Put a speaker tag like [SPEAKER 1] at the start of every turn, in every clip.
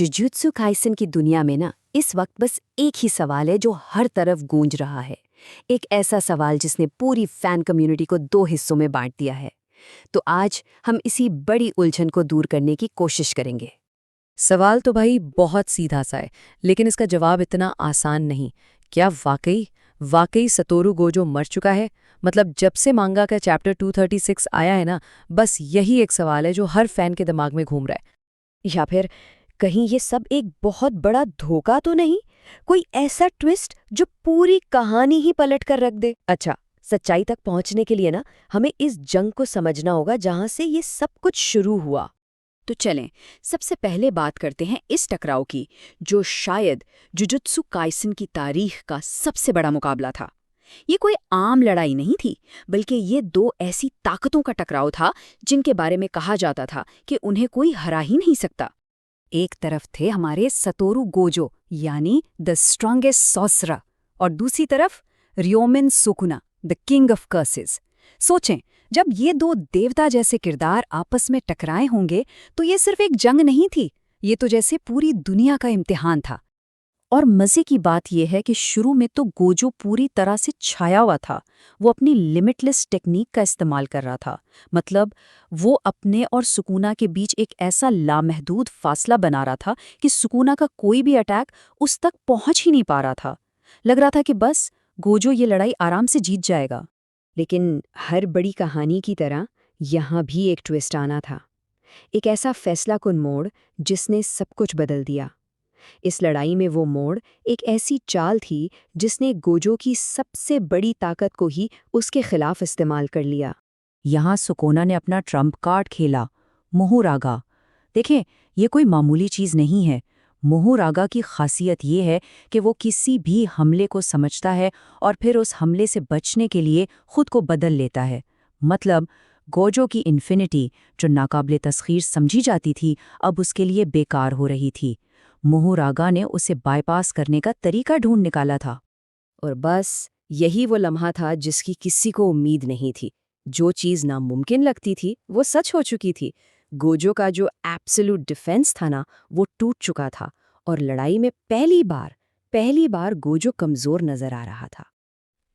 [SPEAKER 1] Jujutsu Kaisen की दुनिया में ना इस वक्त बस एक ही सवाल है जो हर तरफ गूंज रहा है। एक ऐसा सवाल जिसने पूरी फैन कम्युनिटी को दो हिस्सों में बांट दिया है। तो आज हम इसी बड़ी उलझन को दूर करने की कोशिश करेंगे।
[SPEAKER 2] सवाल तो भाई बहुत सीधा सा है, लेकिन इसका जवाब इतना आसान नहीं। क्या वाकई वाकई सतोरू गोजो मर चुका है? मतलब जब से मांगा का चैप्टर 236 आया है ना, बस यही एक सवाल है जो हर फैन के दिमाग में घूम रहा है।
[SPEAKER 1] या फिर कहीं ये सब एक बहुत बड़ा धोखा तो नहीं, कोई ऐसा ट्विस्ट जो पूरी कहानी ही पलट कर रख दे। अच्छा, सच्चाई तक पहुंचने के लिए ना हमें इस जंग को समझना होगा जहां से ये सब कुछ शुरू हुआ। तो चलें, सबसे पहले बात करते हैं इस टकराव की, जो शायद जुजुत्सु काइसन की तारीख का सबसे बड़ा मुकाबला था। ये कोई आम लड़ाई नहीं थी, बल्कि ये दो ऐसी ताकतों का टकराव था जिनके बारे में कहा जाता था कि उन्हें कोई हरा ही नहीं सकता। एक तरफ थे हमारे सतोरू गोजो यानी द स्ट्रॉन्गेस्ट सॉर्सरर, और दूसरी तरफ Ryomen Sukuna, the king of curses. सोचें, जब ये दो देवता जैसे किरदार आपस में टकराए होंगे तो ये सिर्फ एक जंग नहीं थी, ये तो जैसे पूरी दुनिया का इम्तिहान था। और मजे की बात यह है कि शुरू में तो गोजो पूरी तरह से छाया हुआ था। वो अपनी लिमिटलेस टेक्निक का इस्तेमाल कर रहा था। मतलब वो अपने और सुकूना के बीच एक ऐसा लामहदूद फासला बना रहा था कि सुकूना का कोई भी अटैक उस तक पहुंच ही नहीं पा रहा था। लग रहा था कि बस गोजो ये लड़ाई आराम से जीत जाएगा। लेकिन हर बड़ी कहानी की तरह यहाँ भी एक ट्विस्ट आना था, एक ऐसा फैसलाकुन मोड़ जिसने सब कुछ बदल दिया। इस लड़ाई में वो मोड़ एक ऐसी चाल थी जिसने गोजो की सबसे बड़ी ताकत को ही उसके खिलाफ इस्तेमाल कर लिया।
[SPEAKER 2] यहाँ सुकोना ने अपना ट्रम्प कार्ड खेला, मोहरागा। देखें, ये कोई मामूली चीज़ नहीं है। मोहरागा की खासियत ये है कि वो किसी भी हमले को समझता है और फिर उस हमले से बचने के लिए खुद को बदल लेता है। मतलब गोजो की इन्फिनिटी, जो नाकाबिले तस्खीर समझी जाती थी, अब उसके लिए बेकार हो रही थी। मोहरागा ने उसे बाईपास करने का तरीका ढूंढ निकाला था।
[SPEAKER 1] और बस यही वो लम्हा था जिसकी किसी को उम्मीद नहीं थी। जो चीज़ नामुमकिन लगती थी वो सच हो चुकी थी। गोजो का जो एब्सोल्यूट डिफेंस था ना, वो टूट चुका था, और लड़ाई में पहली बार गोजो कमज़ोर नजर आ रहा था।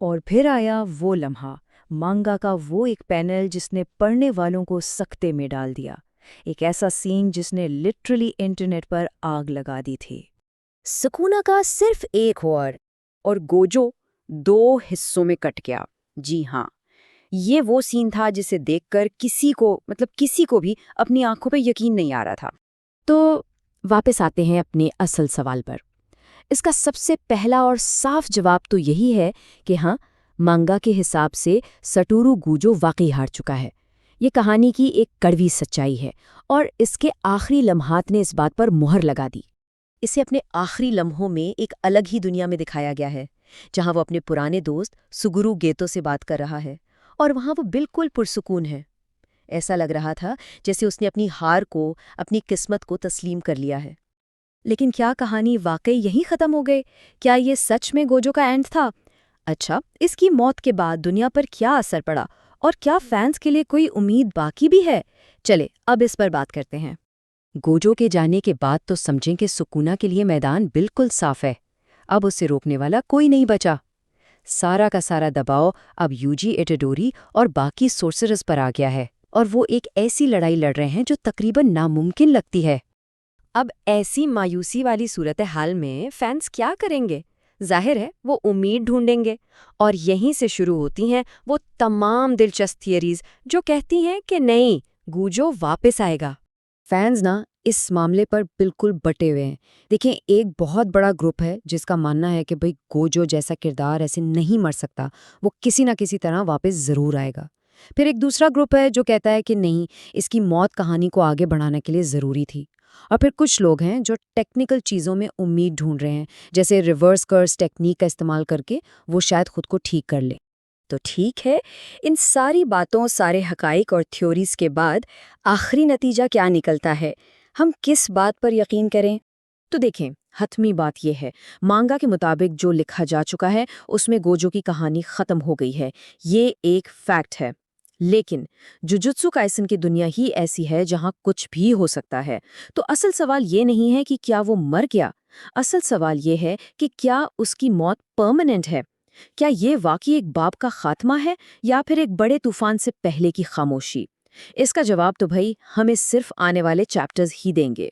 [SPEAKER 2] और फिर आया वो लम्हा, मांगा का वो एक पैनल जिसने पढ़ने वालों को सकते में डाल दिया। एक ऐसा सीन जिसने लिटरली इंटरनेट पर आग लगा दी थी।
[SPEAKER 1] सुकूना का सिर्फ एक वर्ड और गोजो दो हिस्सों में कट गया। जी हाँ, ये वो सीन था जिसे देखकर किसी को भी अपनी आंखों पे यकीन नहीं आ रहा था। तो वापस आते हैं अपने असल सवाल पर। इसका सबसे पहला और साफ जवाब तो यही है कि हाँ, मांगा के हिसाब से सटोरू गोजो वाकई हार चुका है। ये कहानी की एक कड़वी सच्चाई है, और इसके आखिरी लम्हात ने इस बात पर मुहर लगा दी। इसे अपने आखिरी लम्हों में एक अलग ही दुनिया में दिखाया गया है, जहां वो अपने पुराने दोस्त सुगुरु गेतो से बात कर रहा है, और वहां वो बिल्कुल पुरसुकून है। ऐसा लग रहा था जैसे उसने अपनी हार को, अपनी किस्मत को तस्लीम कर लिया है। लेकिन क्या कहानी वाकई यहीं खत्म हो गई? क्या ये सच में गोजो का एंड था? अच्छा, इसकी मौत के बाद दुनिया पर क्या असर पड़ा, और क्या फैंस के लिए कोई उम्मीद बाकी भी है? चले अब इस पर बात करते हैं। गोजो के जाने के बाद तो समझें कि सुकूना के लिए मैदान बिल्कुल साफ है। अब उसे रोकने वाला कोई नहीं बचा। सारा का सारा दबाव अब यूजी इटाडोरी और बाकी सोर्सरर्स पर आ गया है, और वो एक ऐसी लड़ाई लड़ रहे हैं जो तकरीबन नामुमकिन लगती है। अब ऐसी मायूसी वाली सूरत हाल में फैंस क्या करेंगे? जाहिर है वो उम्मीद ढूंढेंगे, और यहीं से शुरू होती हैं वो तमाम दिलचस्प थियरीज जो कहती हैं कि नहीं, गोजो वापस आएगा। फैंस ना इस मामले पर बिल्कुल बटे हुए हैं। देखें, एक बहुत बड़ा ग्रुप है जिसका मानना है कि भाई गोजो जैसा किरदार ऐसे नहीं मर सकता, वो किसी ना किसी तरह वापस ज़रूर आएगा। फिर एक दूसरा ग्रुप है जो कहता है कि नहीं, इसकी मौत कहानी को आगे बढ़ाने के लिए ज़रूरी थी। और फिर कुछ लोग हैं जो टेक्निकल चीज़ों में उम्मीद ढूंढ रहे हैं, जैसे रिवर्स कर्स टेक्निक का इस्तेमाल करके वो शायद खुद को ठीक कर ले। तो ठीक है, इन सारी बातों, सारे हकाइक और थ्योरीज के बाद आखिरी नतीजा क्या निकलता है? हम किस बात पर यकीन करें? तो देखें, हतमी बात यह है, मांगा के मुताबिक जो लिखा जा चुका है उसमें गोजो की कहानी ख़त्म हो गई है। ये एक फैक्ट है।
[SPEAKER 3] लेकिन जुजुत्सु काइसन की दुनिया ही ऐसी है जहां कुछ भी हो सकता है। तो असल सवाल ये नहीं है कि क्या वो मर गया, असल सवाल ये है कि क्या उसकी मौत परमानेंट है। क्या ये वाकई एक बाप का खात्मा है या फिर एक बड़े तूफान से पहले की खामोशी? इसका जवाब तो भाई हमें सिर्फ आने वाले चैप्टर्स ही देंगे।